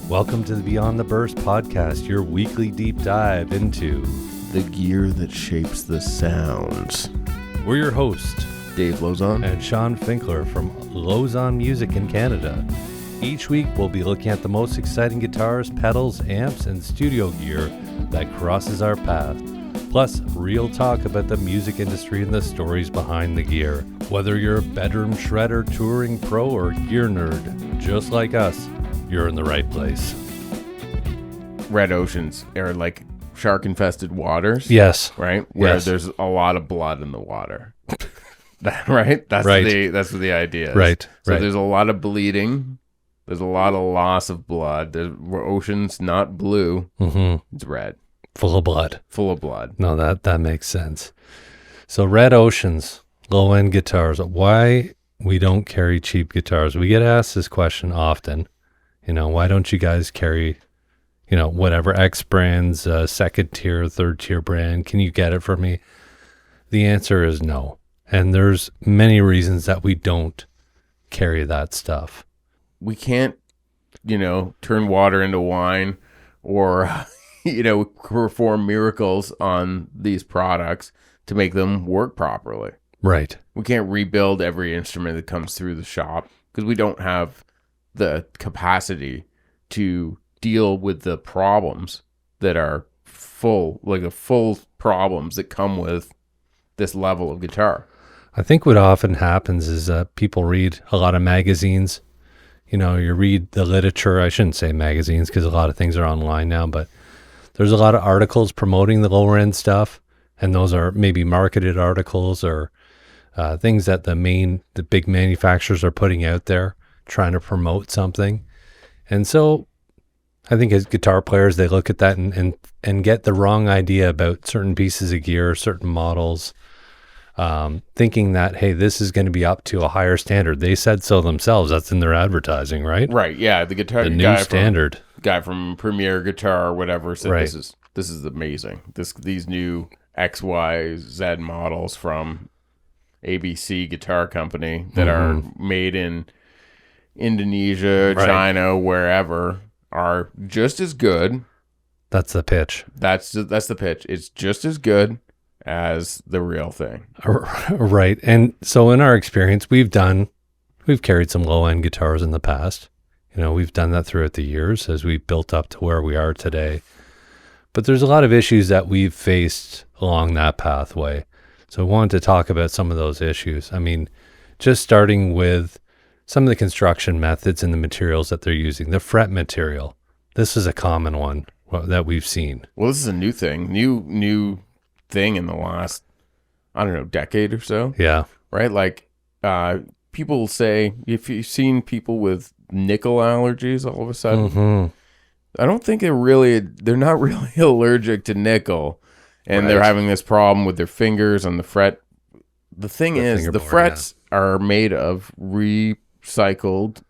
Welcome to the Beyond the Burst podcast, your weekly deep dive into the gear that shapes the sounds. We're your hosts, Dave Lozon and Sean Finkler from Lozon Music in Canada. Each week, we'll be looking at the most exciting guitars, pedals, amps, and studio gear that crosses our path. Plus, real talk about the music industry and the stories behind the gear. Whether you're a bedroom shredder, touring pro, or gear nerd, just like us, you're in the right place. Red oceans are like shark-infested waters. Yes. Right? Where Yes. there's a lot of blood in the water. Right? That's Right. that's what the idea is. Right. So Right. there's a lot of bleeding. There's a lot of loss of blood. The ocean's not blue. It's red. Full of blood. Full of blood. No, that makes sense. So red oceans, low-end guitars. Why we don't carry cheap guitars? We get asked this question often. Why don't you guys carry, whatever X brands, second tier, third tier brand? Can you get it for me? The answer is no. And there's many reasons that we don't carry that stuff. We can't, turn water into wine or, perform miracles on these products to make them work properly. Right. We can't rebuild every instrument that comes through the shop because we don't have the capacity to deal with the problems that are full problems that come with this level of guitar. I think what often happens is people read a lot of magazines. You read the literature. I shouldn't say magazines because a lot of things are online now, but there's a lot of articles promoting the lower end stuff. And those are maybe marketed articles or things that the big manufacturers are putting out there, trying to promote something. And so I think as guitar players, they look at that and get the wrong idea about certain pieces of gear, certain models, thinking that, hey, this is going to be up to a higher standard. They said so themselves. That's in their advertising, right? Right. Yeah. The new standard. Guy from Premier Guitar or whatever said, right. This is amazing. These new XYZ models from ABC Guitar Company that are made in Indonesia, right. China, wherever, are just as good. That's the pitch. That's the pitch. It's just as good as the real thing. Right. And so in our experience, we've carried some low-end guitars in the past. We've done that throughout the years as we've built up to where we are today. But there's a lot of issues that we've faced along that pathway. So I wanted to talk about some of those issues. I mean, just starting with some of the construction methods and the materials that they're using. The fret material. This is a common one that we've seen. Well, this is a new thing. New thing in the last, decade or so. Yeah. Right? Like, people say, if you've seen people with nickel allergies all of a sudden, I don't think they're not really allergic to nickel. And they're having this problem with their fingers on the fret. The thing is, the frets are made of recycled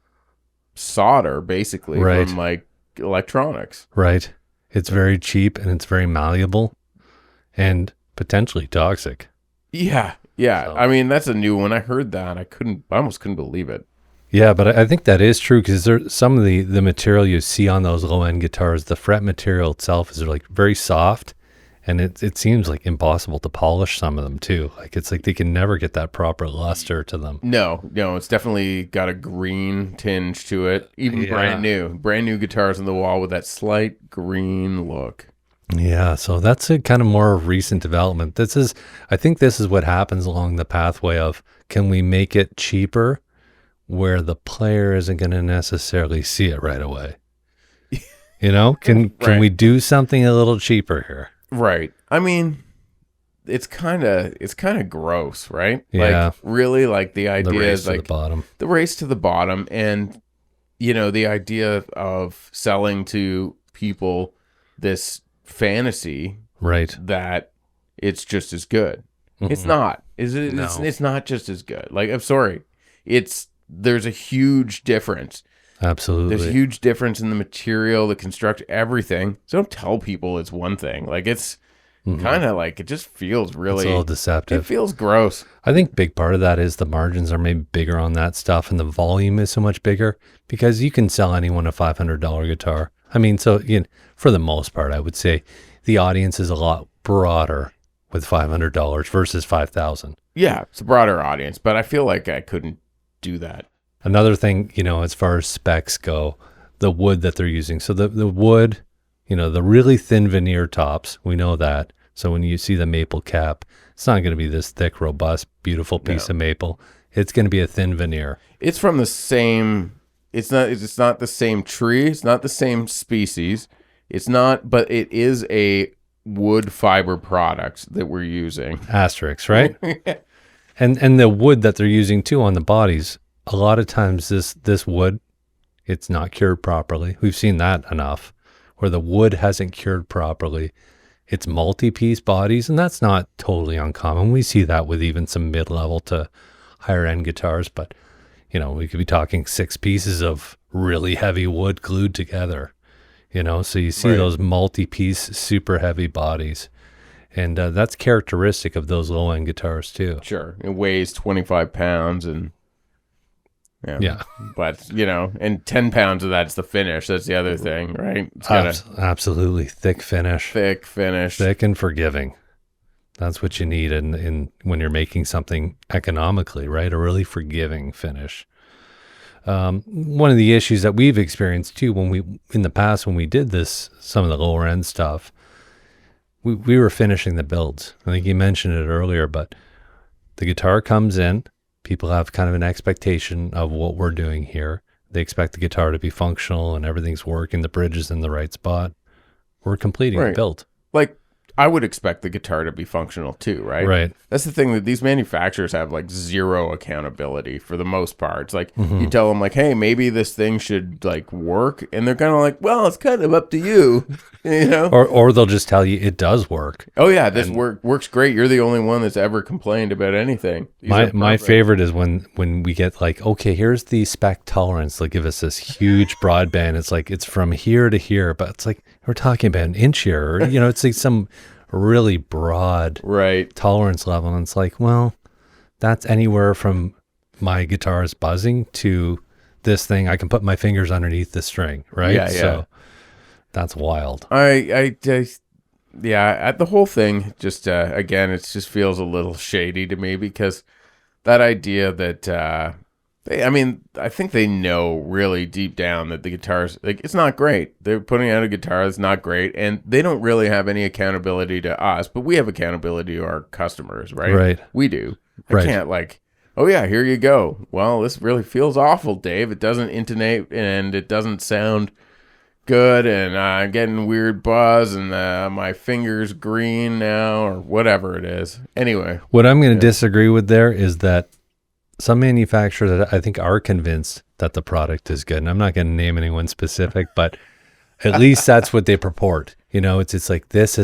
solder, basically, from like electronics. Right. It's very cheap and it's very malleable and potentially toxic. Yeah. Yeah. So. I mean, that's a new one. I heard that. I almost couldn't believe it. Yeah, but I think that is true because there's some of the material you see on those low-end guitars, the fret material itself is like very soft. And it seems like impossible to polish some of them too. Like it's like they can never get that proper luster to them. No, it's definitely got a green tinge to it. Even brand new guitars on the wall with that slight green look. Yeah, so that's a kind of more recent development. I think this is what happens along the pathway of, can we make it cheaper where the player isn't going to necessarily see it right away? Can we do something a little cheaper here? Right. I mean, it's kind of gross, right? Yeah. Like, really, like the idea is like the race to the bottom, and the idea of selling to people this fantasy, right? That it's just as good. It's not. Is it? No. It's not just as good. Like, I'm sorry. There's a huge difference. Absolutely. There's a huge difference in the material, the construct, everything. So don't tell people it's one thing. Like, it's kind of like, it just feels It's really, a little it deceptive. feels gross. I think big part of that is the margins are maybe bigger on that stuff and the volume is so much bigger because you can sell anyone a $500 guitar. I mean, so for the most part, I would say the audience is a lot broader with $500 versus 5,000. Yeah, it's a broader audience, but I feel like I couldn't do that. Another thing, as far as specs go, the wood that they're using. So the wood, the really thin veneer tops, we know that. So when you see the maple cap, it's not going to be this thick, robust, beautiful piece of maple. It's going to be a thin veneer. It's from the same, it's not the same tree. It's not the same species. It's not, but it is a wood fiber product that we're using. Asterisks, right? And the wood that they're using too on the bodies, a lot of times this wood, it's not cured properly. We've seen that enough where the wood hasn't cured properly. It's multi-piece bodies, and that's not totally uncommon. We see that with even some mid-level to higher-end guitars, but, we could be talking 6 pieces of really heavy wood glued together, so you see those multi-piece, super heavy bodies, and that's characteristic of those low-end guitars, too. Sure. It weighs 25 pounds, and yeah. But, and 10 pounds of that's the finish. That's the other thing, right? It's got Absolutely. Thick finish. thick finish. Thick and forgiving. That's what you need in when you're making something economically, right? A really forgiving finish. One of the issues that we've experienced too, in the past when we did this, some of the lower end stuff, we were finishing the builds. I think you mentioned it earlier, but the guitar comes in. People have kind of an expectation of what we're doing here. They expect the guitar to be functional and everything's working. The bridge is in the right spot. We're completing the build. Like, I would expect the guitar to be functional too, right? Right. That's the thing, that these manufacturers have like zero accountability for the most part. It's like you tell them like, hey, maybe this thing should like work, and they're kind of like, well, it's kind of up to you, Or they'll just tell you it does work. Oh yeah, this works great. You're the only one that's ever complained about anything. My favorite is when we get like, okay, here's the spec tolerance. They'll give us this huge broadband. It's like it's from here to here, but it's like we're talking about an inch here, or, it's like some really broad tolerance level, and it's like, well, that's anywhere from my guitar's buzzing to this thing I can put my fingers underneath the string, right? Yeah. So that's wild. The whole thing just again, it just feels a little shady to me, because that idea that I think they know really deep down that the guitar's like, it's not great. They're putting out a guitar that's not great, and they don't really have any accountability to us, but we have accountability to our customers, right? Right. We do. I can't like, oh yeah, here you go. Well, this really feels awful, Dave. It doesn't intonate and it doesn't sound good, and I'm getting weird buzz, and my finger's green now, or whatever it is. Anyway. What I'm going to disagree with there is that some manufacturers that I think are convinced that the product is good, and I'm not going to name anyone specific, but at least that's what they purport. It's like, this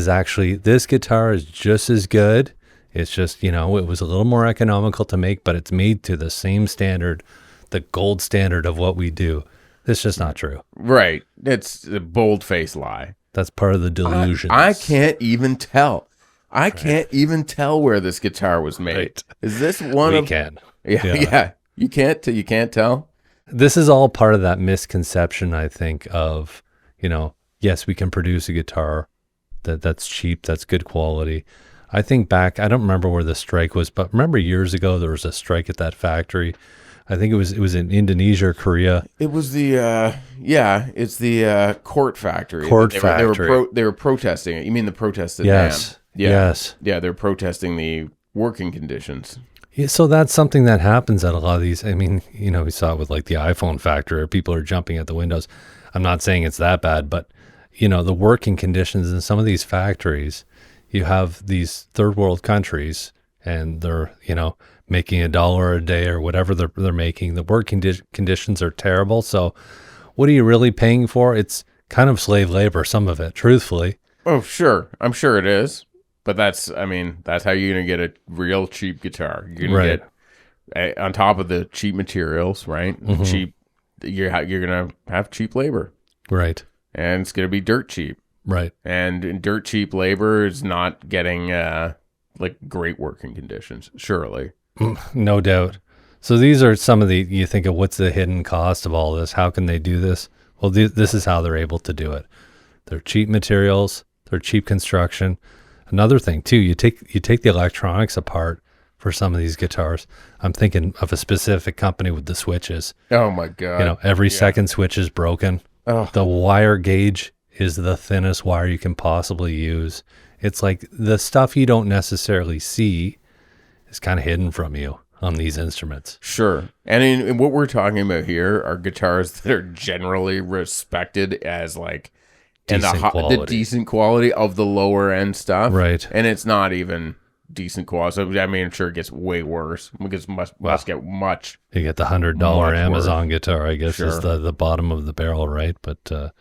guitar is just as good. It's just, it was a little more economical to make, but it's made to the same standard, the gold standard of what we do. It's just not true. Right. It's a bold-faced lie. That's part of the delusion. I can't even tell. I can't even tell where this guitar was made. Right. Is this one We can. Yeah. You can't tell. This is all part of that misconception, I think, of, yes, we can produce a guitar that's cheap, that's good quality. I think back, I don't remember where the strike was, but remember years ago there was a strike at that factory. I think it was in Indonesia or Korea. It was the it's the Court factory. They were protesting it. You mean the protest at Yes. NAMM? Yes. Yeah, they're protesting the working conditions. Yeah, so that's something that happens at a lot of these. I mean, we saw it with like the iPhone factory, where people are jumping at the windows. I'm not saying it's that bad, but the working conditions in some of these factories, you have these third world countries, and they're, making $1 a day or whatever they're making. The working conditions are terrible. So what are you really paying for? It's kind of slave labor, some of it, truthfully. Oh, sure. I'm sure it is. But that's how you're going to get a real cheap guitar. You're going to get, on top of the cheap materials, right? Cheap, you're going to have cheap labor. Right. And it's going to be dirt cheap. Right. And dirt cheap labor is not getting like great working conditions, surely. No doubt. So these are some of the, you think of what's the hidden cost of all this? How can they do this? Well, this is how they're able to do it. They're cheap materials. They're cheap construction. Another thing too, you take the electronics apart for some of these guitars. I'm thinking of a specific company with the switches. Oh my God. Every second switch is broken. Oh. The wire gauge is the thinnest wire you can possibly use. It's like the stuff you don't necessarily see is kind of hidden from you on these instruments. Sure. And in what we're talking about here are guitars that are generally respected as like the decent quality of the lower end stuff. Right. And it's not even decent quality. So, I mean, I'm sure it gets way worse. It must get much. You get the $100 Amazon guitar, I guess, is the bottom of the barrel, right? But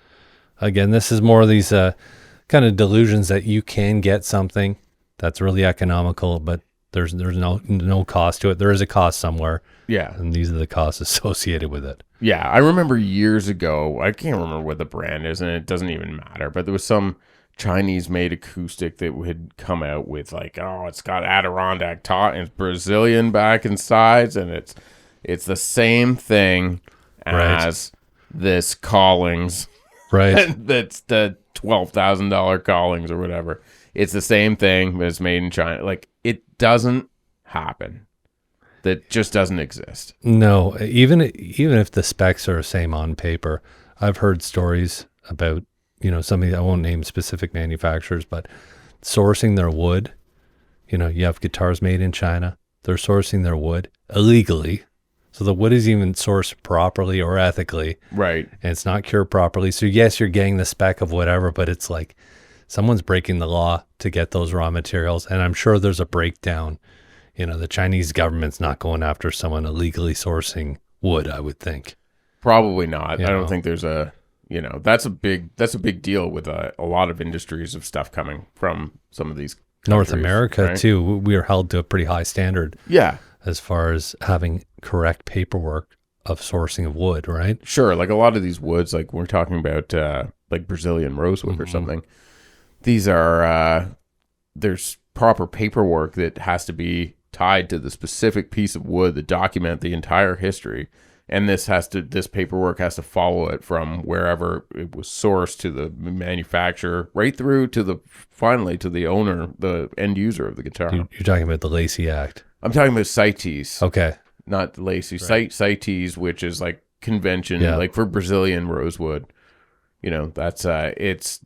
again, this is more of these kind of delusions that you can get something that's really economical, but there's no cost to it. There is a cost somewhere. Yeah. And these are the costs associated with it. Yeah. I remember years ago, I can't remember what the brand is, and it doesn't even matter, but there was some Chinese-made acoustic that had come out with like, oh, it's got Adirondack top and it's Brazilian back and sides, and it's the same thing as this Collings. Right. That's the $12,000 Collings or whatever. It's the same thing, but it's made in China. Like, it doesn't happen. That just doesn't exist. No, even if the specs are the same on paper, I've heard stories about, somebody, I won't name specific manufacturers, but sourcing their wood. You have guitars made in China. They're sourcing their wood illegally. So the wood is even sourced properly or ethically. Right. And it's not cured properly. So yes, you're getting the spec of whatever, but it's like someone's breaking the law to get those raw materials. And I'm sure there's a breakdown. The Chinese government's not going after someone illegally sourcing wood, I would think. Probably not. I don't think there's that's a big deal with a lot of industries of stuff coming from some of these countries, North America, too. We are held to a pretty high standard. Yeah. As far as having correct paperwork of sourcing of wood, right? Sure. Like a lot of these woods, like we're talking about like Brazilian rosewood or something. These are, there's proper paperwork that has to be tied to the specific piece of wood that document the entire history. And this paperwork has to follow it from wherever it was sourced to the manufacturer, right through to finally to the owner, the end user of the guitar. You're talking about the Lacey Act. I'm talking about CITES. Okay. Not Lacey. Right. CITES, which is like convention, like for Brazilian rosewood. That's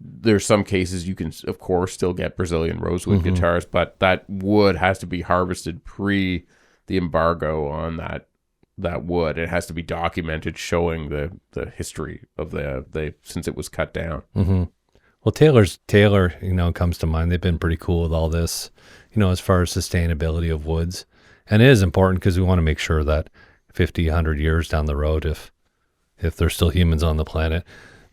there's some cases you can, of course, still get Brazilian rosewood guitars, but that wood has to be harvested pre the embargo on that wood. It has to be documented, showing the history of the since it was cut down. Mm-hmm. Well, Taylor, comes to mind. They've been pretty cool with all this, as far as sustainability of woods, and it is important because we want to make sure that 50, 100 years down the road, if there's still humans on the planet,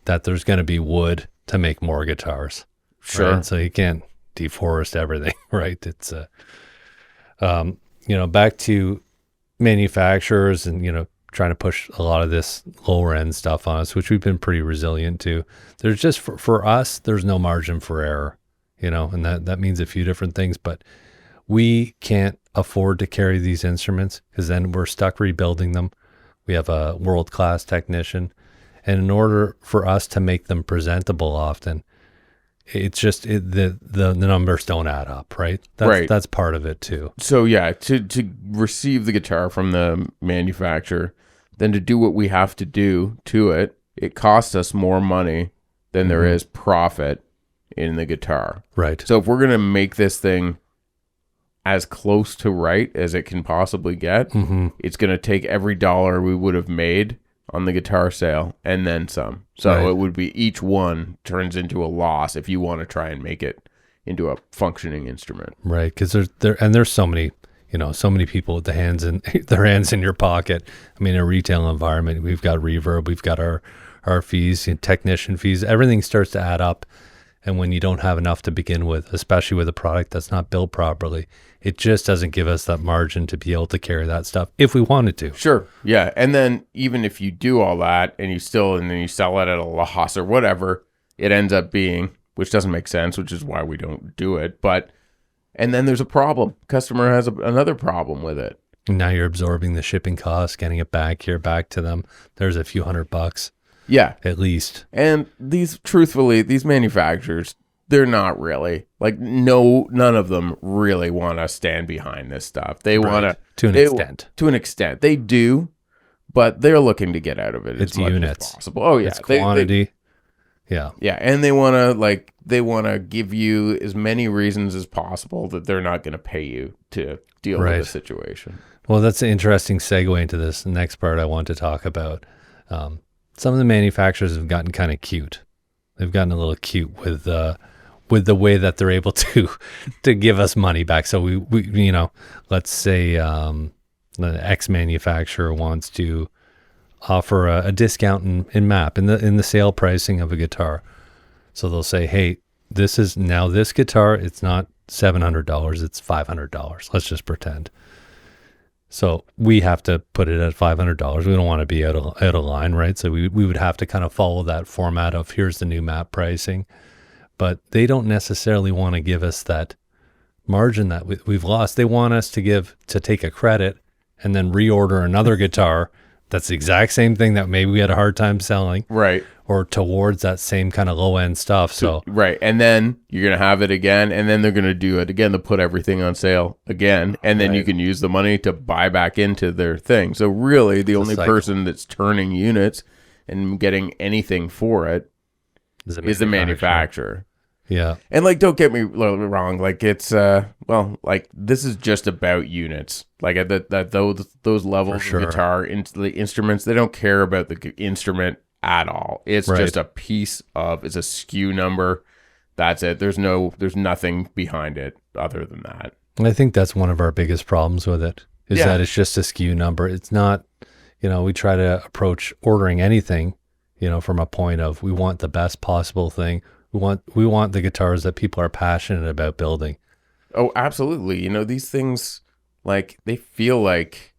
that there's going to be wood to make more guitars. Sure. Right? So you can't deforest everything, right? It's, back to manufacturers and, trying to push a lot of this lower end stuff on us, which we've been pretty resilient to. There's just, for us, there's no margin for error, and that means a few different things, but we can't afford to carry these instruments because then we're stuck rebuilding them. We have a world-class technician. And in order for us to make them presentable often, it's just the numbers don't add up, right? That's part of it too. So yeah, to receive the guitar from the manufacturer, then to do what we have to do to it, it costs us more money than there is profit in the guitar. Right. So if we're going to make this thing as close to right as it can possibly get, it's going to take every dollar we would have made on the guitar sale and then some. So it would be each one turns into a loss if you want to try and make it into a functioning instrument. Right, because there's so many, so many people with their hands in your pocket. I mean, in a retail environment, we've got reverb, we've got our fees, technician fees, everything starts to add up. And when you don't have enough to begin with, especially with a product that's not built properly, it just doesn't give us that margin to be able to carry that stuff if we wanted to. Sure. Yeah. And then even if you do all that and then you sell it at a loss or whatever, it ends up being which doesn't make sense, which is why we don't do it. But, and then there's a problem. Customer has another problem with it. Now you're absorbing the shipping costs, getting it back to them. There's a few $100. Yeah. At least. And truthfully, these manufacturers, they're not really like, none of them really want to stand behind this stuff. They want to an extent. They do, but they're looking to get out of it it's as much units. as possible. Oh yeah. It's quantity. Yeah. And they want to give you as many reasons as possible that they're not going to pay you to deal with the situation. Well, that's an interesting segue into this next part I want to talk about. Some of the manufacturers have gotten kind of cute. They've gotten a little cute with the way that they're able to give us money back. So we let's say the X manufacturer wants to offer a discount in MAP in the sale pricing of a guitar. So they'll say, hey, this guitar, it's not $700, it's $500. Let's just pretend. So we have to put it at $500. We don't want to be out of line, right? So we would have to kind of follow that format of here's the new MAP pricing. But they don't necessarily want to give us that margin that we've lost. They want us to take a credit and then reorder another guitar that's the exact same thing that maybe we had a hard time selling. Right. Or towards that same kind of low end stuff. So right. And then you're going to have it again, and then they're going to do it again to put everything on sale again. And then you can use the money to buy back into their thing. So really the only person that's turning units and getting anything for it is the manufacturer. Yeah. And like, don't get me wrong. Like it's, this is just about units. Like at those levels of guitar, the instruments, they don't care about the instrument at all. It's just a piece of, it's a SKU number. That's it. There's nothing behind it other than that. I think that's one of our biggest problems with it is that it's just a SKU number. It's not, we try to approach ordering anything, from a point of, we want the best possible thing. We want the guitars that people are passionate about building. Oh, absolutely. These things, like, they feel like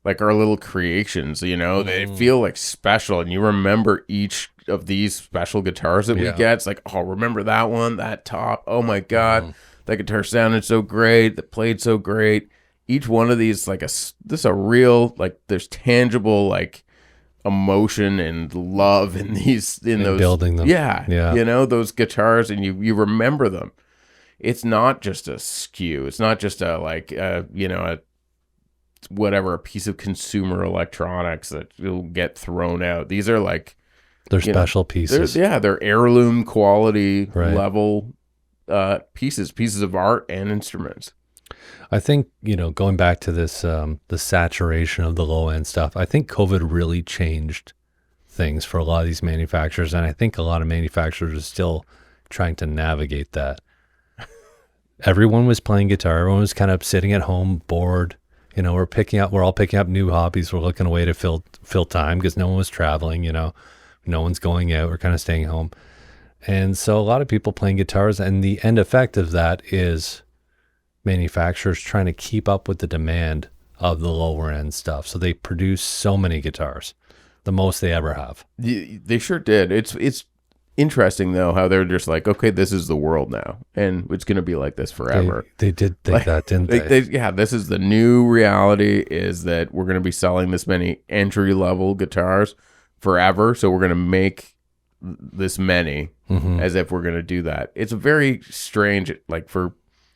our little creations, they feel like special, and you remember each of these special guitars that we get. It's like, oh, remember that one, that top. Oh my God, that guitar sounded so great. That played so great. Each one of these, a real, there's tangible, emotion and love in those building them. Yeah. Those guitars, and you remember them. It's not just a SKU. It's not just a piece of consumer electronics that will get thrown out. These are they're special pieces. They're heirloom quality level pieces of art and instruments. I think, going back to this, the saturation of the low end stuff, I think COVID really changed things for a lot of these manufacturers. And I think a lot of manufacturers are still trying to navigate that. Everyone was playing guitar. Everyone was kind of sitting at home, bored. We're all picking up new hobbies. We're looking away to fill time because no one was traveling, no one's going out. We're kind of staying home. And so a lot of people playing guitars, and the end effect of that is manufacturers trying to keep up with the demand of the lower end stuff. So they produce so many guitars, the most they ever have. They sure did. It's interesting though how they're just like, okay, this is the world now, and it's going to be like this forever. They did think that, didn't they? This is the new reality, is that we're going to be selling this many entry level guitars forever. So we're going to make this many as if we're going to do that. It's very strange, for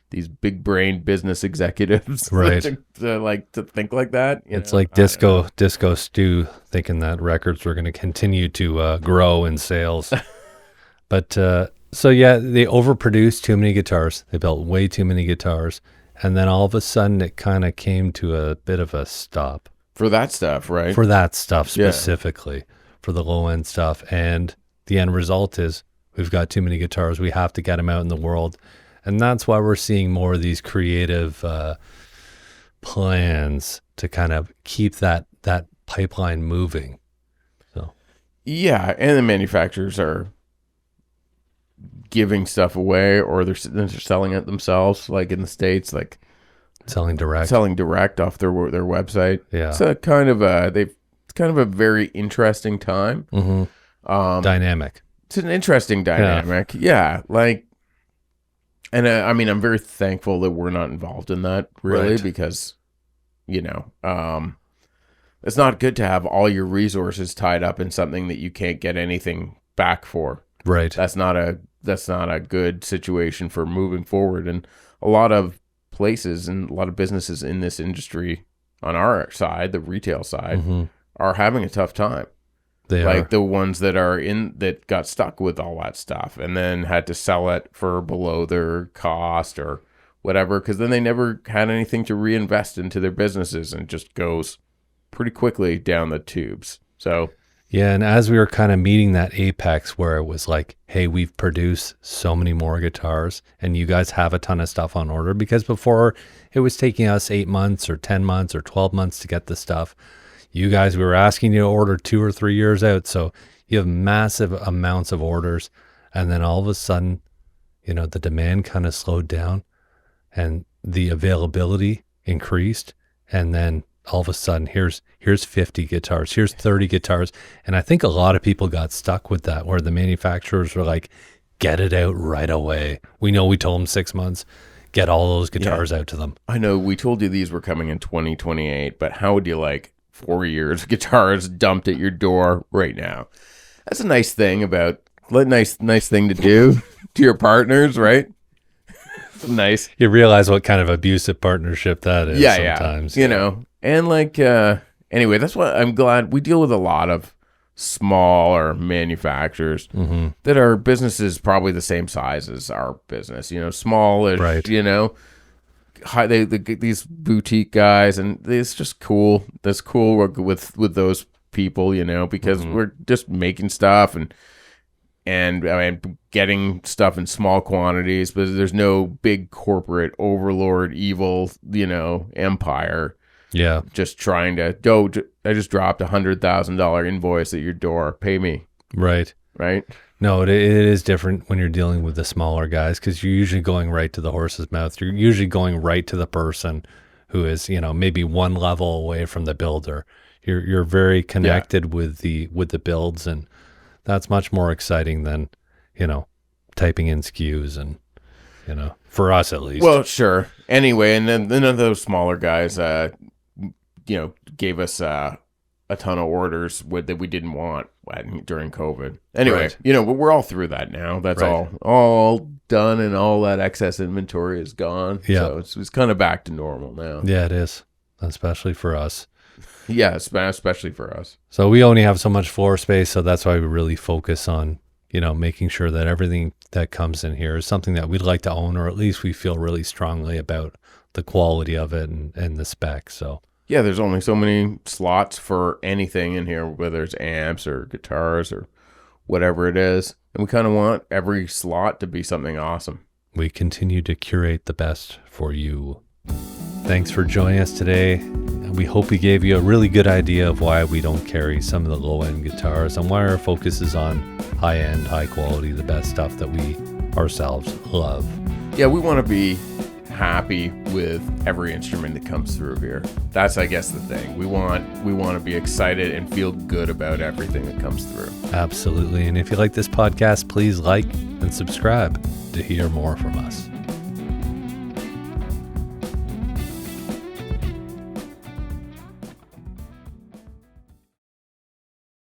these big brain business executives, right? to think like that. It's like Disco Stew thinking that records were going to continue to grow in sales. But they overproduced too many guitars. They built way too many guitars. And then all of a sudden it kind of came to a bit of a stop. For that stuff, right? For that stuff specifically, for the low end stuff. And the end result is we've got too many guitars. We have to get them out in the world. And that's why we're seeing more of these creative plans to kind of keep that pipeline moving. So, yeah, and the manufacturers are giving stuff away, or they're selling it themselves, like in the States, selling direct off their website. Yeah, it's kind of a very interesting time. Dynamic. It's an interesting dynamic. Yeah, like, and I mean, I'm very thankful that we're not involved in that, really, Right. because, it's not good to have all your resources tied up in something that you can't get anything back for. Right. That's not a good situation for moving forward. And a lot of places and a lot of businesses in this industry on our side, the retail side, are having a tough time. They Like are. the ones that got stuck with all that stuff and then had to sell it for below their cost or whatever, because then they never had anything to reinvest into their businesses, and it just goes pretty quickly down the tubes. So Yeah, and as we were kind of meeting that apex where it was like, hey, we've produced so many more guitars and you guys have a ton of stuff on order, because before it was taking us 8 months or 10 months or 12 months to get the stuff. You guys, we were asking you to order 2 or 3 years out. So you have massive amounts of orders. And then all of a sudden, the demand kind of slowed down and the availability increased. And then all of a sudden, here's 50 guitars, here's 30 guitars. And I think a lot of people got stuck with that, where the manufacturers were like, get it out right away. We know we told them 6 months, get all those guitars out to them. I know we told you these were coming in 2028, but how would you like 4 years of guitars dumped at your door right now? That's a nice thing nice thing to do to your partners, right? Nice. You realize what kind of abusive partnership that is sometimes. And like, anyway, that's why I'm glad we deal with a lot of smaller manufacturers that are businesses probably the same size as our business, smallish, Right. these boutique guys, and it's just cool. That's cool with those people, because we're just making stuff and I mean, getting stuff in small quantities, but there's no big corporate overlord, evil, empire. Yeah. Just trying to I just dropped $100,000 invoice at your door. Pay me. Right. Right. No, it is different when you're dealing with the smaller guys, because you're usually going right to the horse's mouth. You're usually going right to the person who is, maybe one level away from the builder. You're very connected with the builds, and that's much more exciting than, typing in SKUs and, for us at least. Well, sure. Anyway, and then those smaller guys, gave us a ton of orders that we didn't want during COVID. Anyway, Right. We're all through that now. That's Right. all done, and all that excess inventory is gone. Yeah. So it's kind of back to normal now. Yeah, it is, especially for us. Yeah, especially for us. So we only have so much floor space, so that's why we really focus on, making sure that everything that comes in here is something that we'd like to own, or at least we feel really strongly about the quality of it and the specs. So Yeah, there's only so many slots for anything in here, whether it's amps or guitars or whatever it is. And we kind of want every slot to be something awesome. we continue to curate the best for you. Thanks for joining us today. We hope we gave you a really good idea of why we don't carry some of the low-end guitars and why our focus is on high-end, high-quality, the best stuff that we ourselves love. Yeah, we want to be happy with every instrument that comes through here. That's, I guess, the thing. We want to be excited and feel good about everything that comes through. Absolutely. And if you like this podcast, please like and subscribe to hear more from us.